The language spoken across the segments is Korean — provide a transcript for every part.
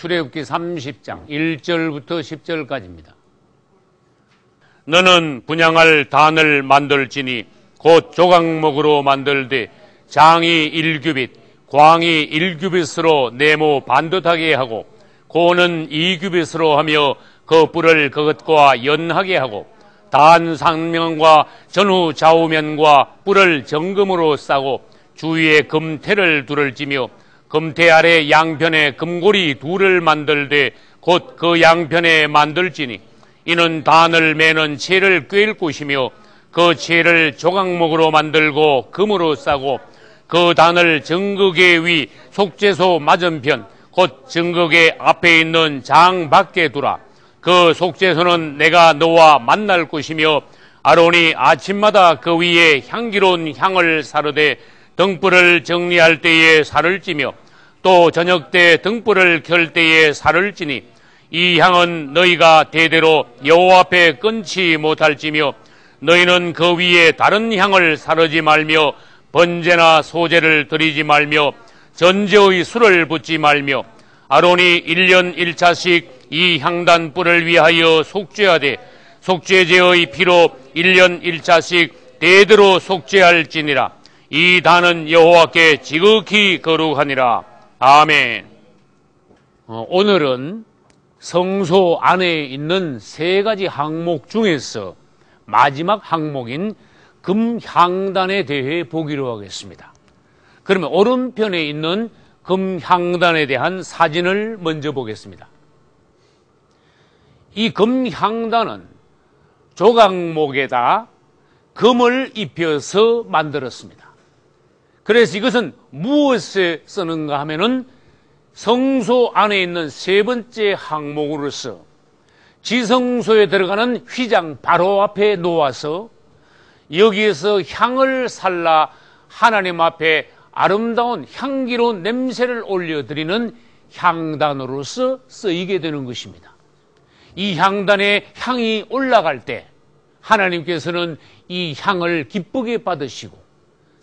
출애굽기 30장 1절부터 10절까지입니다. 너는 분향할 단을 만들지니 곧 조각목으로 만들되 장이 1규빗, 광이 1규빗으로 네모 반듯하게 하고 고는 2규빗으로 하며 그 뿔을 그것과 연하게 하고 단 상면과 전후 좌우면과 뿔을 정금으로 싸고 주위에 금태를 둘을 찌며 금태 아래 양편에 금고리 둘을 만들되 곧 그 양편에 만들지니 이는 단을 매는 채를 꿰일 곳이며 그 채를 조각목으로 만들고 금으로 싸고 그 단을 정극의 위 속죄소 맞은편 곧 정극의 앞에 있는 장 밖에 두라. 그 속죄소는 내가 너와 만날 곳이며 아론이 아침마다 그 위에 향기로운 향을 사르되 등불을 정리할 때에 살을 찌며 또 저녁 때 등불을 켤 때에 살을 찌니 이 향은 너희가 대대로 여호와 앞에 끊지 못할지며 너희는 그 위에 다른 향을 사르지 말며 번제나 소제를 드리지 말며 전제의 술을 붓지 말며 아론이 1년 1차씩 이 향단 뿔을 위하여 속죄하되 속죄제의 피로 1년 1차씩 대대로 속죄할지니라. 이 단은 여호와께 지극히 거룩하니라. 아멘. 오늘은 성소 안에 있는 세 가지 항목 중에서 마지막 항목인 금향단에 대해 보기로 하겠습니다. 그러면 오른편에 있는 금향단에 대한 사진을 먼저 보겠습니다. 이 금향단은 조각목에다 금을 입혀서 만들었습니다. 그래서 이것은 무엇에 쓰는가 하면은 성소 안에 있는 세 번째 항목으로서 지성소에 들어가는 휘장 바로 앞에 놓아서 여기에서 향을 살라 하나님 앞에 아름다운 향기로운 냄새를 올려드리는 향단으로서 쓰이게 되는 것입니다. 이 향단에 향이 올라갈 때 하나님께서는 이 향을 기쁘게 받으시고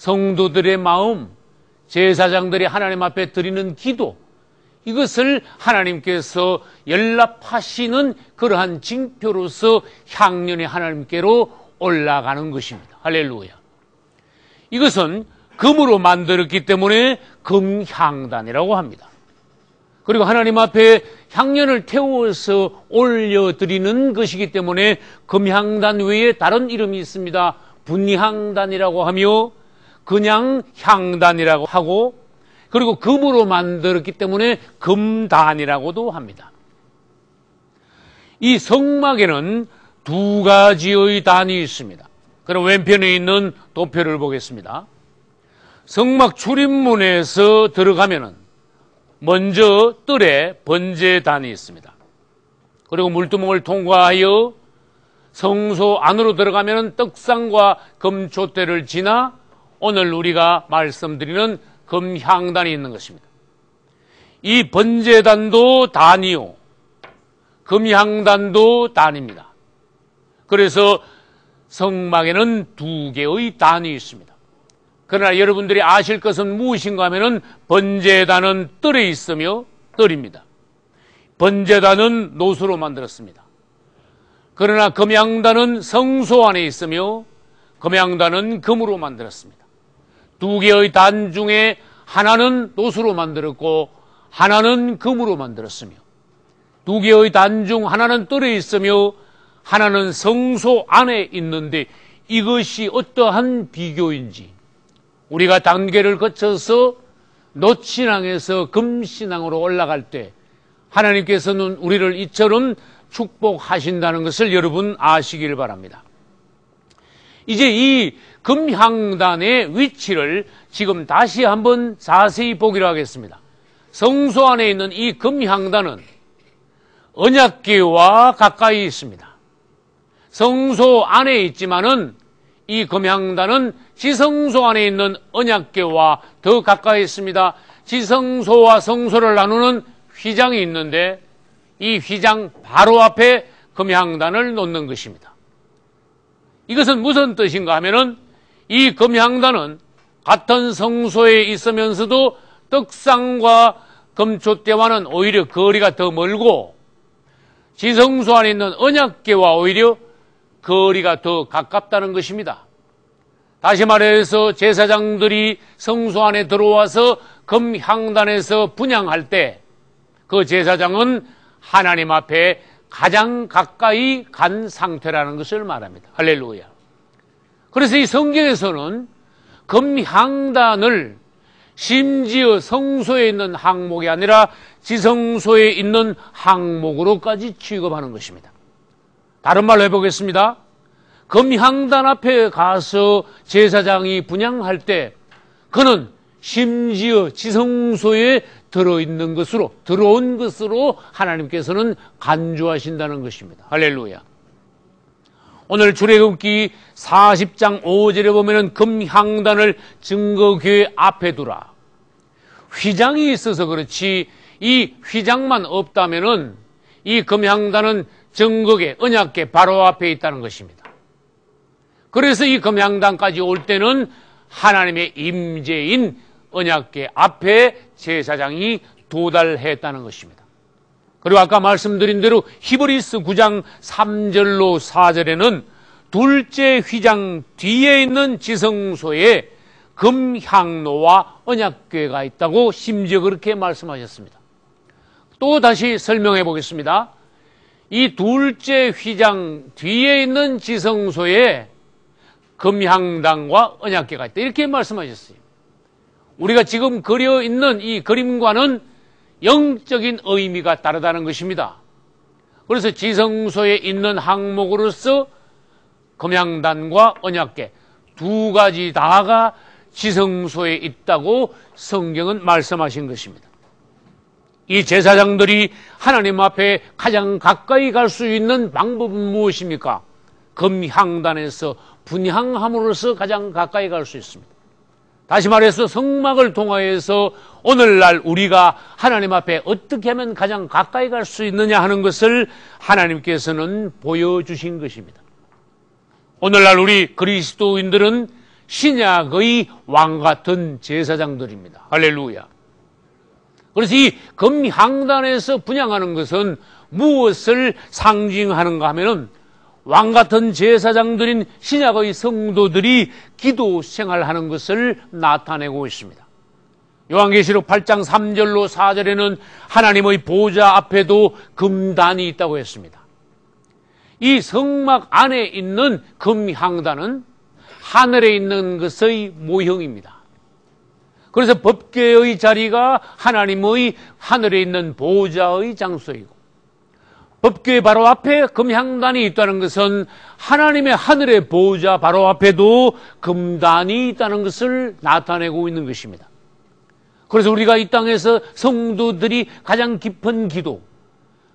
성도들의 마음, 제사장들이 하나님 앞에 드리는 기도, 이것을 하나님께서 연락하시는 그러한 징표로서 향년이 하나님께로 올라가는 것입니다. 할렐루야. 이것은 금으로 만들었기 때문에 금향단이라고 합니다. 그리고 하나님 앞에 향년을 태워서 올려드리는 것이기 때문에 금향단 외에 다른 이름이 있습니다. 분향단이라고 하며 그냥 향단이라고 하고 그리고 금으로 만들었기 때문에 금단이라고도 합니다. 이 성막에는 두 가지의 단이 있습니다. 그럼 왼편에 있는 도표를 보겠습니다. 성막 출입문에서 들어가면은 먼저 뜰에 번제단이 있습니다. 그리고 물두멍을 통과하여 성소 안으로 들어가면은 떡상과 금촛대를 지나 오늘 우리가 말씀드리는 금향단이 있는 것입니다. 이 번제단도 단이요, 금향단도 단입니다. 그래서 성막에는 두 개의 단이 있습니다. 그러나 여러분들이 아실 것은 무엇인가 하면은 번제단은 뜰에 있으며 뜰입니다. 번제단은 노수로 만들었습니다. 그러나 금향단은 성소 안에 있으며 금향단은 금으로 만들었습니다. 두 개의 단 중에 하나는 노수로 만들었고 하나는 금으로 만들었으며 두 개의 단 중 하나는 뜰에 있으며 하나는 성소 안에 있는데 이것이 어떠한 비교인지 우리가 단계를 거쳐서 노신앙에서 금신앙으로 올라갈 때 하나님께서는 우리를 이처럼 축복하신다는 것을 여러분 아시길 바랍니다. 이제 이 금향단의 위치를 지금 다시 한번 자세히 보기로 하겠습니다. 성소 안에 있는 이 금향단은 언약궤와 가까이 있습니다. 성소 안에 있지만은 이 금향단은 지성소 안에 있는 언약궤와 더 가까이 있습니다. 지성소와 성소를 나누는 휘장이 있는데 이 휘장 바로 앞에 금향단을 놓는 것입니다. 이것은 무슨 뜻인가 하면은 이 금향단은 같은 성소에 있으면서도 떡상과 금촛대와는 오히려 거리가 더 멀고 지성소 안에 있는 언약궤와 오히려 거리가 더 가깝다는 것입니다. 다시 말해서 제사장들이 성소 안에 들어와서 금향단에서 분향할 때 그 제사장은 하나님 앞에 가장 가까이 간 상태라는 것을 말합니다. 할렐루야. 그래서 이 성경에서는 금향단을 심지어 성소에 있는 항목이 아니라 지성소에 있는 항목으로까지 취급하는 것입니다. 다른 말로 해보겠습니다. 금향단 앞에 가서 제사장이 분향할 때 그는 심지어 지성소에 들어온 것으로 하나님께서는 간주하신다는 것입니다. 할렐루야. 오늘 출애굽기 40장 5절에 보면은 금향단을 증거궤 앞에 두라. 휘장이 있어서 그렇지 이 휘장만 없다면은 이 금향단은 증거궤, 언약궤 바로 앞에 있다는 것입니다. 그래서 이 금향단까지 올 때는 하나님의 임재인 언약궤 앞에 제사장이 도달했다는 것입니다. 그리고 아까 말씀드린 대로 히브리서 9장 3절로 4절에는 둘째 휘장 뒤에 있는 지성소에 금향로와 언약궤가 있다고 심지어 그렇게 말씀하셨습니다. 또 다시 설명해 보겠습니다. 이 둘째 휘장 뒤에 있는 지성소에 금향단과 언약궤가 있다. 이렇게 말씀하셨어요. 우리가 지금 그려 있는 이 그림과는 영적인 의미가 다르다는 것입니다. 그래서 지성소에 있는 항목으로서 금향단과 언약궤 두 가지 다가 지성소에 있다고 성경은 말씀하신 것입니다. 이 제사장들이 하나님 앞에 가장 가까이 갈 수 있는 방법은 무엇입니까? 금향단에서 분향함으로써 가장 가까이 갈 수 있습니다. 다시 말해서 성막을 통하여서 오늘날 우리가 하나님 앞에 어떻게 하면 가장 가까이 갈 수 있느냐 하는 것을 하나님께서는 보여주신 것입니다. 오늘날 우리 그리스도인들은 신약의 왕 같은 제사장들입니다. 할렐루야. 그래서 이 금향단에서 분향하는 것은 무엇을 상징하는가 하면은 왕 같은 제사장들인 신약의 성도들이 기도 생활하는 것을 나타내고 있습니다. 요한계시록 8장 3절로 4절에는 하나님의 보좌 앞에도 금단이 있다고 했습니다. 이 성막 안에 있는 금향단은 하늘에 있는 것의 모형입니다. 그래서 법궤의 자리가 하나님의 하늘에 있는 보좌의 장소이고 법궤 바로 앞에 금향단이 있다는 것은 하나님의 하늘의 보좌 바로 앞에도 금단이 있다는 것을 나타내고 있는 것입니다. 그래서 우리가 이 땅에서 성도들이 가장 깊은 기도,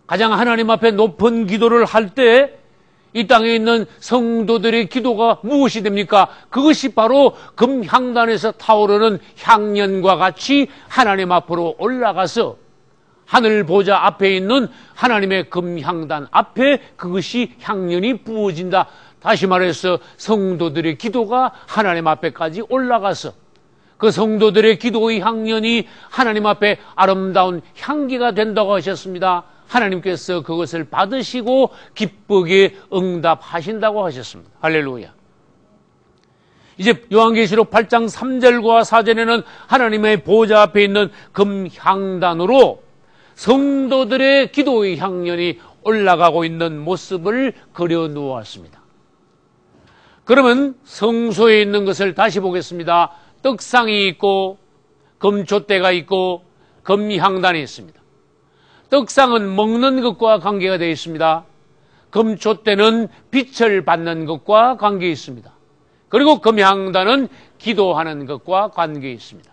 가장 하나님 앞에 높은 기도를 할 때 이 땅에 있는 성도들의 기도가 무엇이 됩니까? 그것이 바로 금향단에서 타오르는 향연과 같이 하나님 앞으로 올라가서 하늘 보좌 앞에 있는 하나님의 금향단 앞에 그것이 향연이 부어진다. 다시 말해서 성도들의 기도가 하나님 앞에까지 올라가서 그 성도들의 기도의 향연이 하나님 앞에 아름다운 향기가 된다고 하셨습니다. 하나님께서 그것을 받으시고 기쁘게 응답하신다고 하셨습니다. 할렐루야. 이제 요한계시록 8장 3절과 4절에는 하나님의 보좌 앞에 있는 금향단으로 성도들의 기도의 향연이 올라가고 있는 모습을 그려 놓았습니다. 그러면 성소에 있는 것을 다시 보겠습니다. 떡상이 있고 금촛대가 있고 금향단이 있습니다. 떡상은 먹는 것과 관계가 되어 있습니다. 금촛대는 빛을 받는 것과 관계 있습니다. 그리고 금향단은 기도하는 것과 관계 있습니다.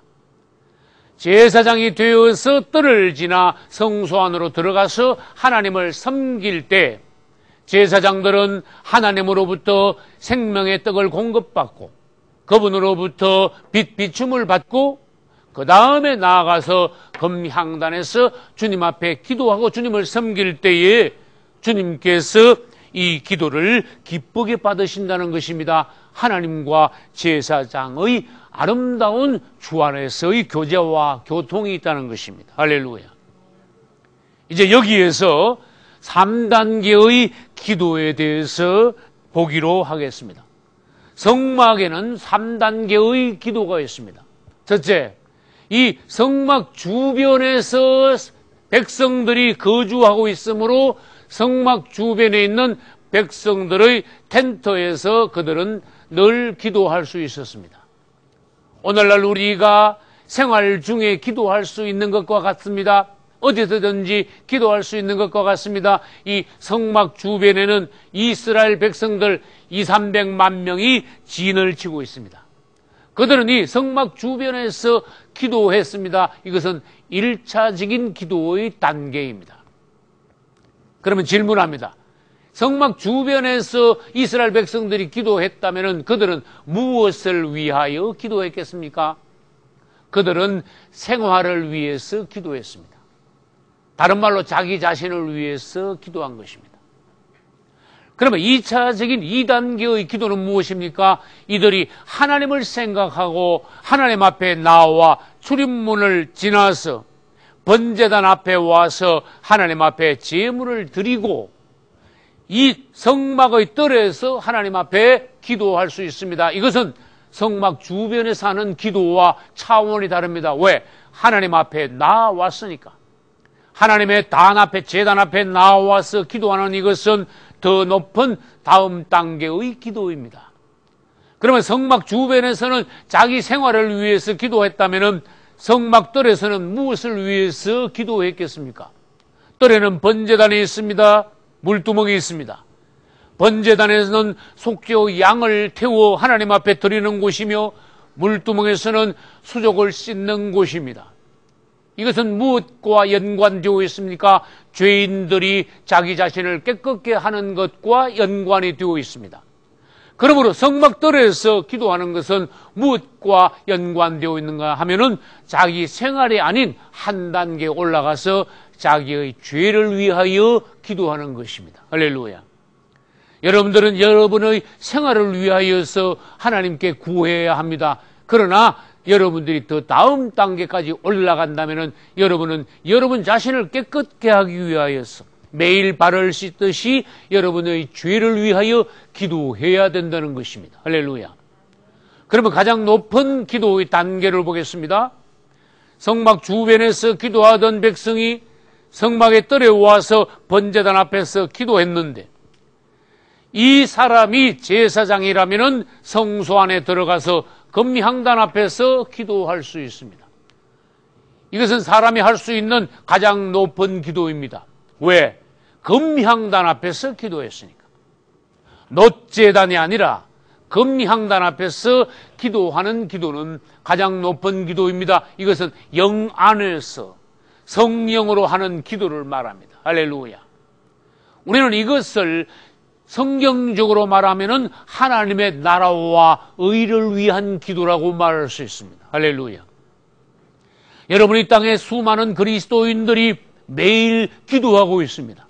제사장이 되어서 뜰을 지나 성소 안으로 들어가서 하나님을 섬길 때 제사장들은 하나님으로부터 생명의 떡을 공급받고 그분으로부터 비춤을 받고 그 다음에 나아가서 금향단에서 주님 앞에 기도하고 주님을 섬길 때에 주님께서 이 기도를 기쁘게 받으신다는 것입니다. 하나님과 제사장의 아름다운 주 안에서의 교제와 교통이 있다는 것입니다. 할렐루야. 이제 여기에서 3단계의 기도에 대해서 보기로 하겠습니다. 성막에는 3단계의 기도가 있습니다. 첫째, 이 성막 주변에서 백성들이 거주하고 있으므로 성막 주변에 있는 백성들의 텐트에서 그들은 늘 기도할 수 있었습니다. 오늘날 우리가 생활 중에 기도할 수 있는 것과 같습니다. 어디서든지 기도할 수 있는 것과 같습니다. 이 성막 주변에는 이스라엘 백성들 200~300만 명이 진을 치고 있습니다. 그들은 이 성막 주변에서 기도했습니다. 이것은 1차적인 기도의 단계입니다. 그러면 질문합니다. 성막 주변에서 이스라엘 백성들이 기도했다면 그들은 무엇을 위하여 기도했겠습니까? 그들은 생활을 위해서 기도했습니다. 다른 말로 자기 자신을 위해서 기도한 것입니다. 그러면 2차적인 2단계의 기도는 무엇입니까? 이들이 하나님을 생각하고 하나님 앞에 나와 출입문을 지나서 번제단 앞에 와서 하나님 앞에 제물을 드리고 이 성막의 뜰에서 하나님 앞에 기도할 수 있습니다. 이것은 성막 주변에 사는 기도와 차원이 다릅니다. 왜? 하나님 앞에 나왔으니까. 하나님의 단 앞에, 제단 앞에 나와서 기도하는 이것은 더 높은 다음 단계의 기도입니다. 그러면 성막 주변에서는 자기 생활을 위해서 기도했다면 성막뜰에서는 무엇을 위해서 기도했겠습니까? 뜰에는 번제단이 있습니다. 물두멍이 있습니다. 번제단에서는 속죄의 양을 태워 하나님 앞에 드리는 곳이며 물두멍에서는 수족을 씻는 곳입니다. 이것은 무엇과 연관되어 있습니까? 죄인들이 자기 자신을 깨끗게 하는 것과 연관이 되어 있습니다. 그러므로 성막뜰에서 기도하는 것은 무엇과 연관되어 있는가 하면은 자기 생활이 아닌 한 단계 올라가서 자기의 죄를 위하여 기도하는 것입니다. 할렐루야. 여러분들은 여러분의 생활을 위하여서 하나님께 구해야 합니다. 그러나 여러분들이 더 다음 단계까지 올라간다면 여러분은 여러분 자신을 깨끗게 하기 위하여서 매일 발을 씻듯이 여러분의 죄를 위하여 기도해야 된다는 것입니다. 할렐루야. 그러면 가장 높은 기도의 단계를 보겠습니다. 성막 주변에서 기도하던 백성이 성막의 뜰에 와서 번제단 앞에서 기도했는데 이 사람이 제사장이라면 성소 안에 들어가서 금향단 앞에서 기도할 수 있습니다. 이것은 사람이 할 수 있는 가장 높은 기도입니다. 왜? 금향단 앞에서 기도했으니까. 놋제단이 아니라 금향단 앞에서 기도하는 기도는 가장 높은 기도입니다. 이것은 영 안에서 성령으로 하는 기도를 말합니다. 할렐루야. 우리는 이것을 성경적으로 말하면은 하나님의 나라와 의를 위한 기도라고 말할 수 있습니다. 할렐루야. 여러분, 이 땅에 수많은 그리스도인들이 매일 기도하고 있습니다.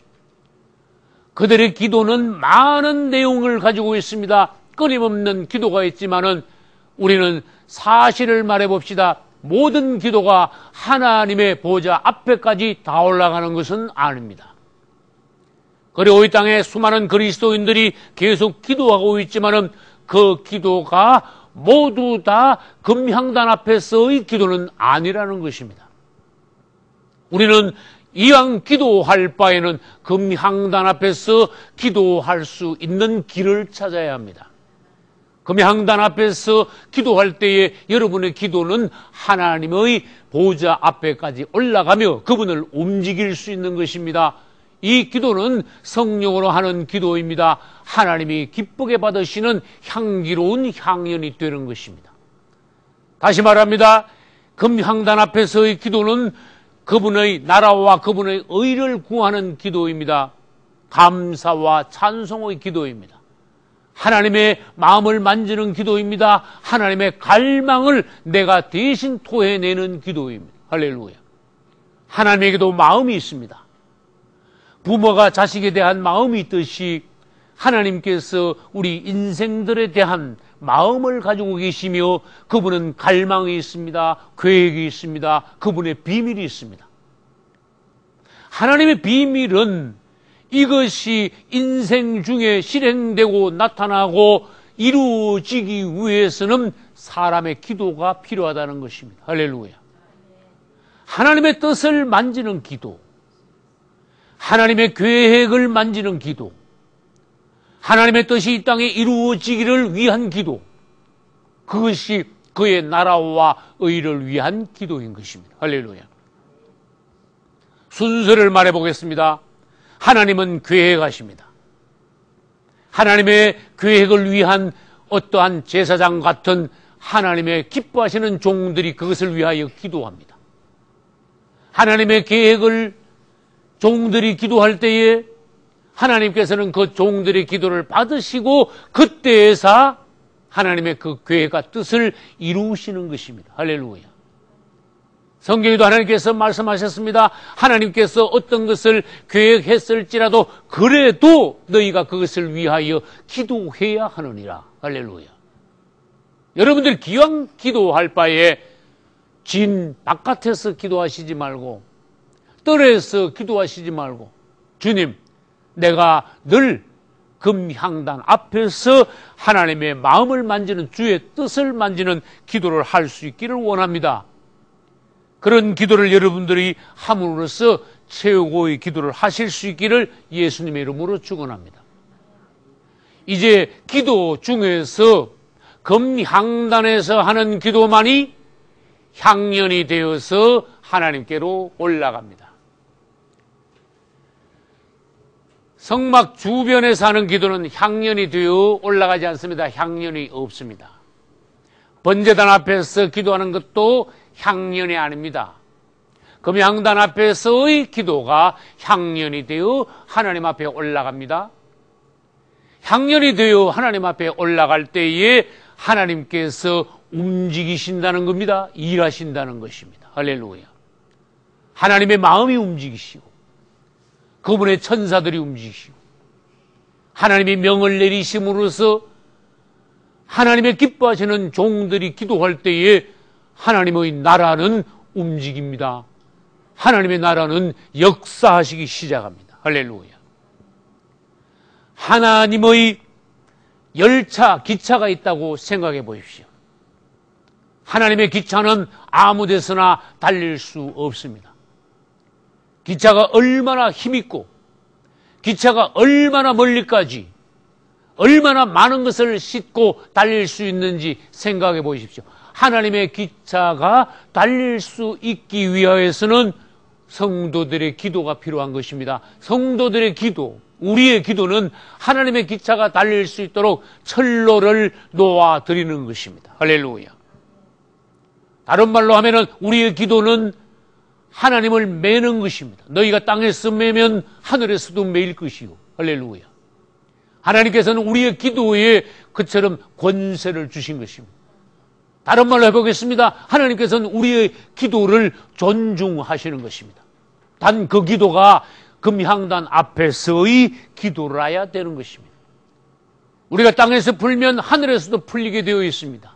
그들의 기도는 많은 내용을 가지고 있습니다. 끊임없는 기도가 있지만은 우리는 사실을 말해 봅시다. 모든 기도가 하나님의 보좌 앞에까지 다 올라가는 것은 아닙니다. 그리고 이 땅에 수많은 그리스도인들이 계속 기도하고 있지만은 그 기도가 모두 다 금향단 앞에서의 기도는 아니라는 것입니다. 우리는 이왕 기도할 바에는 금향단 앞에서 기도할 수 있는 길을 찾아야 합니다. 금향단 앞에서 기도할 때에 여러분의 기도는 하나님의 보좌 앞에까지 올라가며 그분을 움직일 수 있는 것입니다. 이 기도는 성령으로 하는 기도입니다. 하나님이 기쁘게 받으시는 향기로운 향연이 되는 것입니다. 다시 말합니다. 금향단 앞에서의 기도는 그분의 나라와 그분의 의를 구하는 기도입니다. 감사와 찬송의 기도입니다. 하나님의 마음을 만지는 기도입니다. 하나님의 갈망을 내가 대신 토해내는 기도입니다. 할렐루야. 하나님에게도 마음이 있습니다. 부모가 자식에 대한 마음이 있듯이 하나님께서 우리 인생들에 대한 마음을 가지고 계시며 그분은 갈망이 있습니다. 계획이 있습니다. 그분의 비밀이 있습니다. 하나님의 비밀은 이것이 인생 중에 실행되고 나타나고 이루어지기 위해서는 사람의 기도가 필요하다는 것입니다. 할렐루야. 하나님의 뜻을 만지는 기도, 하나님의 계획을 만지는 기도, 하나님의 뜻이 이 땅에 이루어지기를 위한 기도, 그것이 그의 나라와 의를 위한 기도인 것입니다. 할렐루야. 순서를 말해보겠습니다. 하나님은 계획하십니다. 하나님의 계획을 위한 어떠한 제사장 같은 하나님의 기뻐하시는 종들이 그것을 위하여 기도합니다. 하나님의 계획을 종들이 기도할 때에 하나님께서는 그 종들의 기도를 받으시고 그때에서 하나님의 그 계획과 뜻을 이루시는 것입니다. 할렐루야. 성경에도 하나님께서 말씀하셨습니다. 하나님께서 어떤 것을 계획했을지라도 그래도 너희가 그것을 위하여 기도해야 하느니라. 할렐루야. 여러분들 기왕 기도할 바에 진 바깥에서 기도하시지 말고 뜰에서 기도하시지 말고 주님, 내가 늘 금향단 앞에서 하나님의 마음을 만지는 주의 뜻을 만지는 기도를 할 수 있기를 원합니다. 그런 기도를 여러분들이 함으로써 최고의 기도를 하실 수 있기를 예수님의 이름으로 축원합니다. 이제 기도 중에서 금향단에서 하는 기도만이 향연이 되어서 하나님께로 올라갑니다. 성막 주변에서 하는 기도는 향연이 되어 올라가지 않습니다. 향연이 없습니다. 번제단 앞에서 기도하는 것도 향연이 아닙니다. 금향단 앞에서의 기도가 향연이 되어 하나님 앞에 올라갑니다. 향연이 되어 하나님 앞에 올라갈 때에 하나님께서 움직이신다는 겁니다. 일하신다는 것입니다. 할렐루야. 하나님의 마음이 움직이시고 그분의 천사들이 움직이시고 하나님이 명을 내리심으로써 하나님의 기뻐하시는 종들이 기도할 때에 하나님의 나라는 움직입니다. 하나님의 나라는 역사하시기 시작합니다. 할렐루야. 하나님의 열차, 기차가 있다고 생각해 보십시오. 하나님의 기차는 아무 데서나 달릴 수 없습니다. 기차가 얼마나 힘있고 기차가 얼마나 멀리까지 얼마나 많은 것을 싣고 달릴 수 있는지 생각해 보십시오. 하나님의 기차가 달릴 수 있기 위하여서는 성도들의 기도가 필요한 것입니다. 성도들의 기도, 우리의 기도는 하나님의 기차가 달릴 수 있도록 철로를 놓아드리는 것입니다. 할렐루야. 다른 말로 하면은 우리의 기도는 하나님을 매는 것입니다. 너희가 땅에서 매면 하늘에서도 매일 것이요. 할렐루야. 하나님께서는 우리의 기도에 그처럼 권세를 주신 것입니다. 다른 말로 해보겠습니다. 하나님께서는 우리의 기도를 존중하시는 것입니다. 단 그 기도가 금향단 앞에서의 기도라야 되는 것입니다. 우리가 땅에서 풀면 하늘에서도 풀리게 되어 있습니다.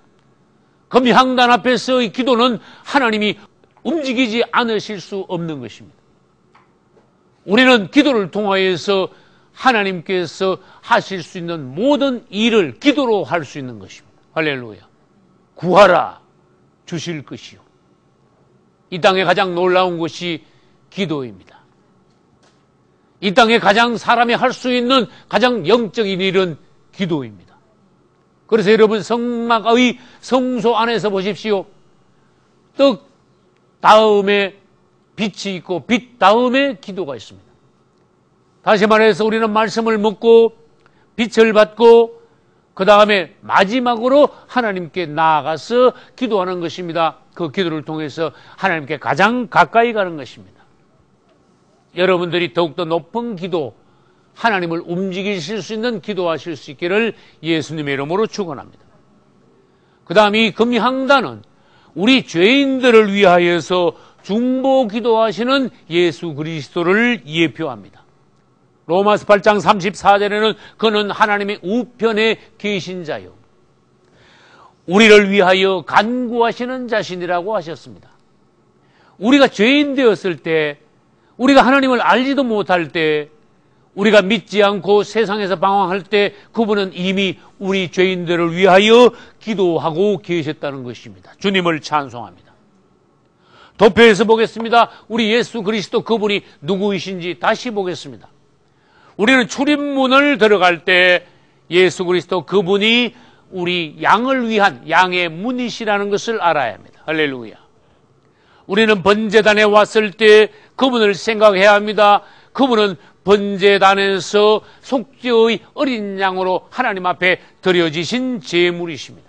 금향단 앞에서의 기도는 하나님이 움직이지 않으실 수 없는 것입니다. 우리는 기도를 통하여서 하나님께서 하실 수 있는 모든 일을 기도로 할 수 있는 것입니다. 할렐루야. 구하라 주실 것이요. 이 땅에 가장 놀라운 것이 기도입니다. 이 땅에 가장 사람이 할 수 있는 가장 영적인 일은 기도입니다. 그래서 여러분 성막의 성소 안에서 보십시오. 떡 다음에 빛이 있고 빛 다음에 기도가 있습니다. 다시 말해서 우리는 말씀을 먹고 빛을 받고 그 다음에 마지막으로 하나님께 나아가서 기도하는 것입니다. 그 기도를 통해서 하나님께 가장 가까이 가는 것입니다. 여러분들이 더욱더 높은 기도, 하나님을 움직이실 수 있는 기도하실 수 있기를 예수님의 이름으로 축원합니다. 그 다음 이 금향단은 우리 죄인들을 위하여서 중보 기도하시는 예수 그리스도를 예표합니다. 로마서 8장 34절에는 그는 하나님의 우편에 계신 자요, 우리를 위하여 간구하시는 자신이라고 하셨습니다. 우리가 죄인 되었을 때, 우리가 하나님을 알지도 못할 때, 우리가 믿지 않고 세상에서 방황할 때 그분은 이미 우리 죄인들을 위하여 기도하고 계셨다는 것입니다. 주님을 찬송합니다. 도표에서 보겠습니다. 우리 예수 그리스도 그분이 누구이신지 다시 보겠습니다. 우리는 출입문을 들어갈 때 예수 그리스도 그분이 우리 양을 위한 양의 문이시라는 것을 알아야 합니다. 할렐루야. 우리는 번제단에 왔을 때 그분을 생각해야 합니다. 그분은 번제단에서 속죄의 어린 양으로 하나님 앞에 드려지신 제물이십니다.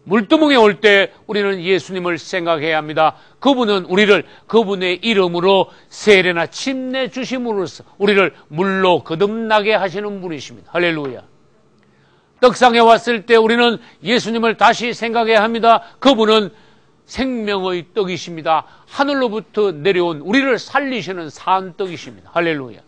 물두멍에 올 때 우리는 예수님을 생각해야 합니다. 그분은 우리를 그분의 이름으로 세례나 침례 주심으로써 우리를 물로 거듭나게 하시는 분이십니다. 할렐루야. 떡상에 왔을 때 우리는 예수님을 다시 생각해야 합니다. 그분은 생명의 떡이십니다. 하늘로부터 내려온 우리를 살리시는 산떡이십니다. 할렐루야.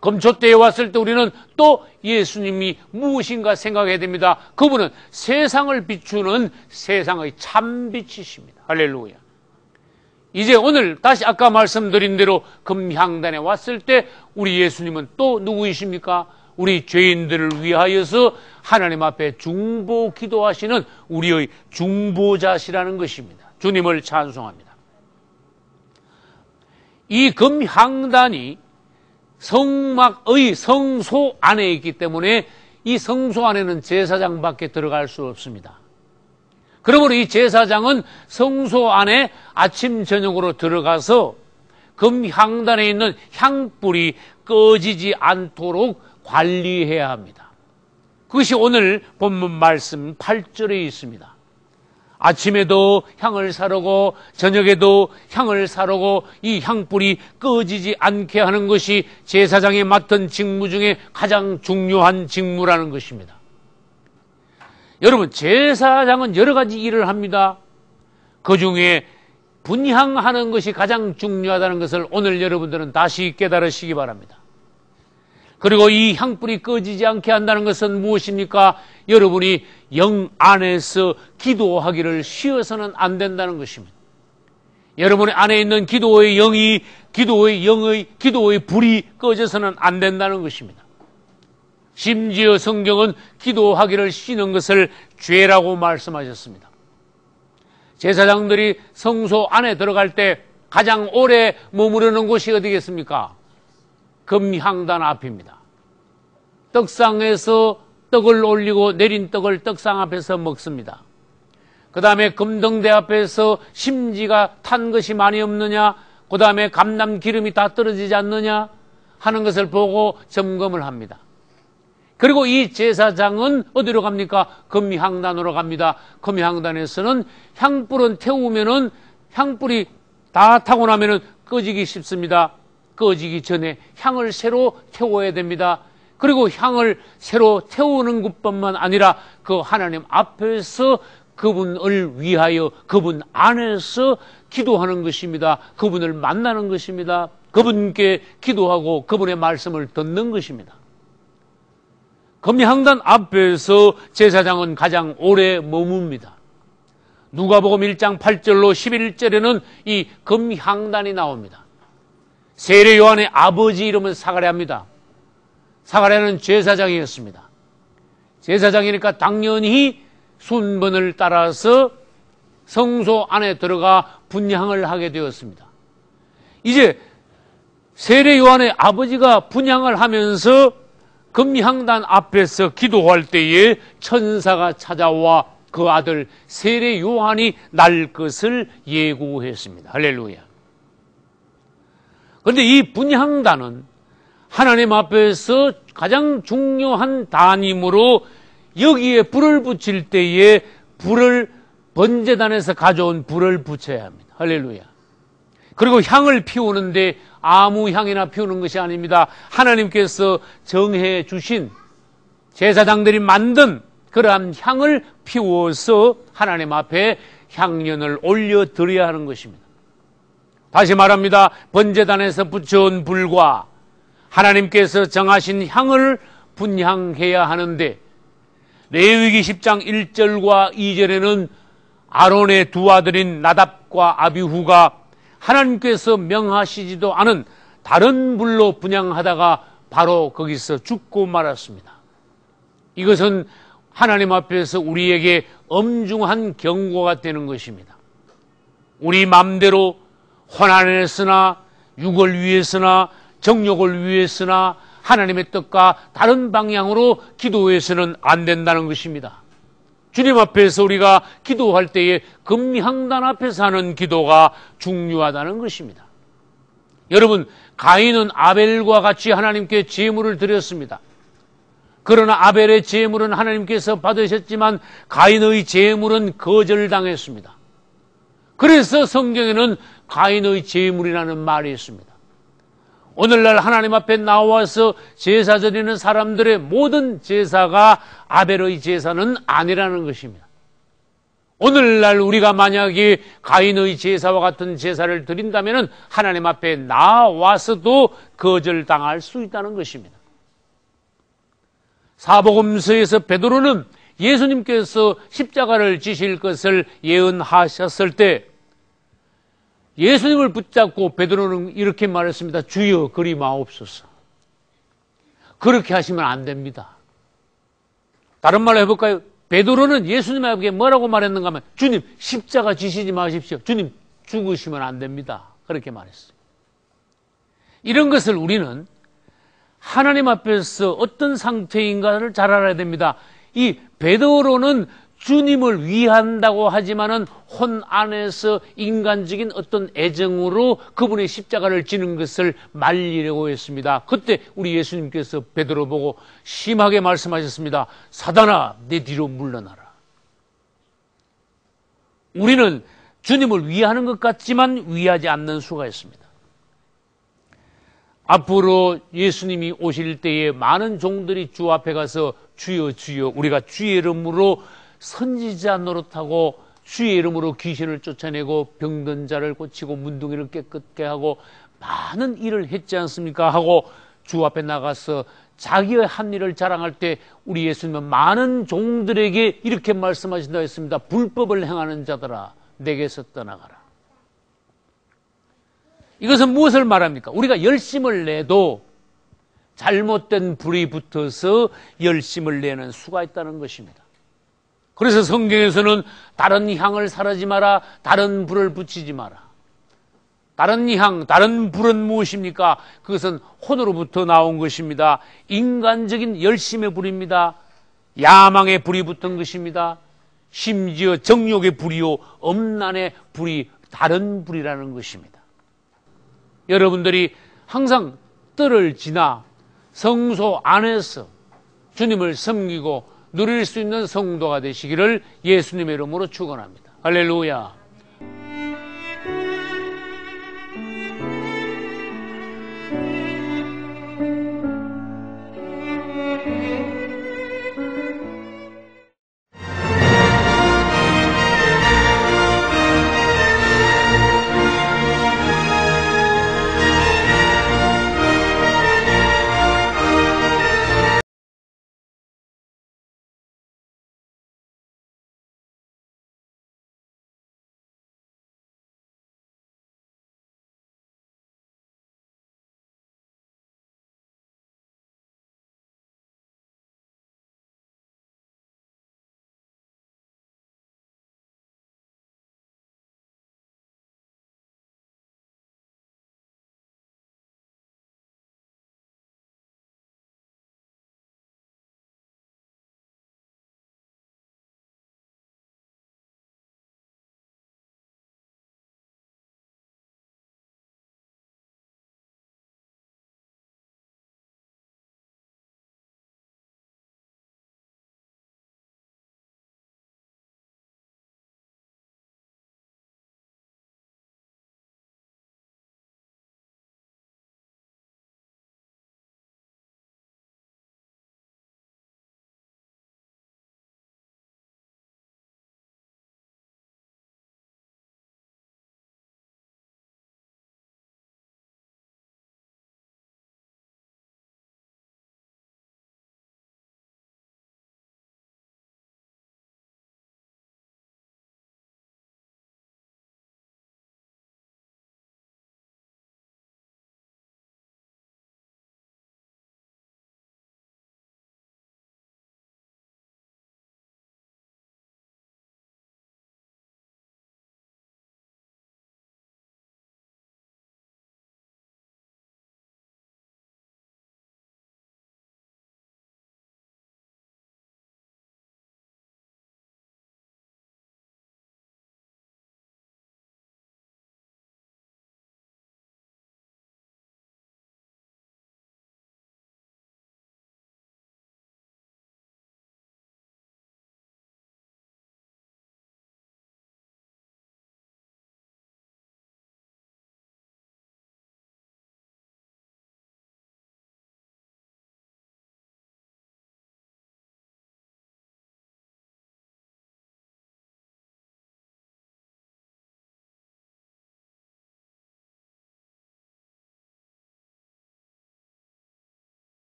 금초대에 왔을 때 우리는 또 예수님이 무엇인가 생각해야 됩니다. 그분은 세상을 비추는 세상의 참빛이십니다. 할렐루야. 이제 오늘 다시 아까 말씀드린 대로 금향단에 왔을 때 우리 예수님은 또 누구이십니까? 우리 죄인들을 위하여서 하나님 앞에 중보 기도하시는 우리의 중보자시라는 것입니다. 주님을 찬송합니다. 이 금향단이 성막의 성소 안에 있기 때문에 이 성소 안에는 제사장밖에 들어갈 수 없습니다. 그러므로 이 제사장은 성소 안에 아침 저녁으로 들어가서 금향단에 있는 향불이 꺼지지 않도록 관리해야 합니다. 그것이 오늘 본문 말씀 8절에 있습니다. 아침에도 향을 사르고 저녁에도 향을 사르고 이 향불이 꺼지지 않게 하는 것이 제사장이 맡은 직무 중에 가장 중요한 직무라는 것입니다. 여러분, 제사장은 여러 가지 일을 합니다. 그 중에 분향하는 것이 가장 중요하다는 것을 오늘 여러분들은 다시 깨달으시기 바랍니다. 그리고 이 향불이 꺼지지 않게 한다는 것은 무엇입니까? 여러분이 영 안에서 기도하기를 쉬어서는 안 된다는 것입니다. 여러분의 안에 있는 기도의 불이 꺼져서는 안 된다는 것입니다. 심지어 성경은 기도하기를 쉬는 것을 죄라고 말씀하셨습니다. 제사장들이 성소 안에 들어갈 때 가장 오래 머무르는 곳이 어디겠습니까? 금향단 앞입니다. 떡상에서 떡을 올리고 내린 떡을 떡상 앞에서 먹습니다. 그 다음에 금등대 앞에서 심지가 탄 것이 많이 없느냐, 그 다음에 감람 기름이 다 떨어지지 않느냐 하는 것을 보고 점검을 합니다. 그리고 이 제사장은 어디로 갑니까? 금향단으로 갑니다. 금향단에서는 향불은 태우면은 향불이 다 타고 나면은 꺼지기 쉽습니다. 꺼지기 전에 향을 새로 태워야 됩니다. 그리고 향을 새로 태우는 것뿐만 아니라 그 하나님 앞에서 그분을 위하여 그분 안에서 기도하는 것입니다. 그분을 만나는 것입니다. 그분께 기도하고 그분의 말씀을 듣는 것입니다. 금향단 앞에서 제사장은 가장 오래 머뭅니다. 누가복음 1장 8절로 11절에는 이 금향단이 나옵니다. 세례 요한의 아버지 이름은 사가랴입니다. 사가랴는 제사장이었습니다. 제사장이니까 당연히 순번을 따라서 성소 안에 들어가 분향을 하게 되었습니다. 이제 세례 요한의 아버지가 분향을 하면서 금향단 앞에서 기도할 때에 천사가 찾아와 그 아들 세례 요한이 날 것을 예고했습니다. 할렐루야. 그런데 이 분향단은 하나님 앞에서 가장 중요한 단임으로 여기에 불을 붙일 때에 번제단에서 가져온 불을 붙여야 합니다. 할렐루야. 그리고 향을 피우는데 아무 향이나 피우는 것이 아닙니다. 하나님께서 정해 주신 제사장들이 만든 그러한 향을 피워서 하나님 앞에 향연을 올려드려야 하는 것입니다. 다시 말합니다. 번제단에서 붙여온 불과 하나님께서 정하신 향을 분향해야 하는데, 레위기 10장 1절과 2절에는 아론의 두 아들인 나답과 아비후가 하나님께서 명하시지도 않은 다른 불로 분향하다가 바로 거기서 죽고 말았습니다. 이것은 하나님 앞에서 우리에게 엄중한 경고가 되는 것입니다. 우리 마음대로 혼안에서나 육을 위해서나 정욕을 위해서나 하나님의 뜻과 다른 방향으로 기도해서는 안 된다는 것입니다. 주님 앞에서 우리가 기도할 때에 금향단 앞에서 하는 기도가 중요하다는 것입니다. 여러분, 가인은 아벨과 같이 하나님께 제물을 드렸습니다. 그러나 아벨의 제물은 하나님께서 받으셨지만 가인의 제물은 거절당했습니다. 그래서 성경에는 가인의 제물이라는 말이 있습니다. 오늘날 하나님 앞에 나와서 제사 드리는 사람들의 모든 제사가 아벨의 제사는 아니라는 것입니다. 오늘날 우리가 만약에 가인의 제사와 같은 제사를 드린다면 하나님 앞에 나와서도 거절당할 수 있다는 것입니다. 사복음서에서 베드로는 예수님께서 십자가를 지실 것을 예언하셨을 때 예수님을 붙잡고 베드로는 이렇게 말했습니다. 주여 그리 마옵소서. 그렇게 하시면 안 됩니다. 다른 말로 해볼까요? 베드로는 예수님에게 뭐라고 말했는가 하면 주님 십자가 지시지 마십시오. 주님 죽으시면 안 됩니다. 그렇게 말했어요. 이런 것을 우리는 하나님 앞에서 어떤 상태인가를 잘 알아야 됩니다. 이 베드로는 주님을 위한다고 하지만은 혼 안에서 인간적인 어떤 애정으로 그분의 십자가를 지는 것을 말리려고 했습니다. 그때 우리 예수님께서 베드로 보고 심하게 말씀하셨습니다. 사단아, 내 뒤로 물러나라. 우리는 주님을 위하는 것 같지만 위하지 않는 수가 있습니다. 앞으로 예수님이 오실 때에 많은 종들이 주 앞에 가서 주여 주여, 우리가 주의 이름으로 선지자 노릇하고 주의 이름으로 귀신을 쫓아내고 병든 자를 고치고 문둥이를 깨끗게 하고 많은 일을 했지 않습니까? 하고 주 앞에 나가서 자기의 한 일을 자랑할 때 우리 예수님은 많은 종들에게 이렇게 말씀하신다 했습니다. 불법을 행하는 자들아 내게서 떠나가라. 이것은 무엇을 말합니까? 우리가 열심을 내도 잘못된 불이 붙어서 열심을 내는 수가 있다는 것입니다. 그래서 성경에서는 다른 향을 사르지 마라, 다른 불을 붙이지 마라. 다른 향, 다른 불은 무엇입니까? 그것은 혼으로부터 나온 것입니다. 인간적인 열심의 불입니다. 야망의 불이 붙은 것입니다. 심지어 정욕의 불이요, 엄란의 불이 다른 불이라는 것입니다. 여러분들이 항상 뜰을 지나 성소 안에서 주님을 섬기고 누릴 수 있는 성도가 되시기를 예수님의 이름으로 축원합니다. 할렐루야.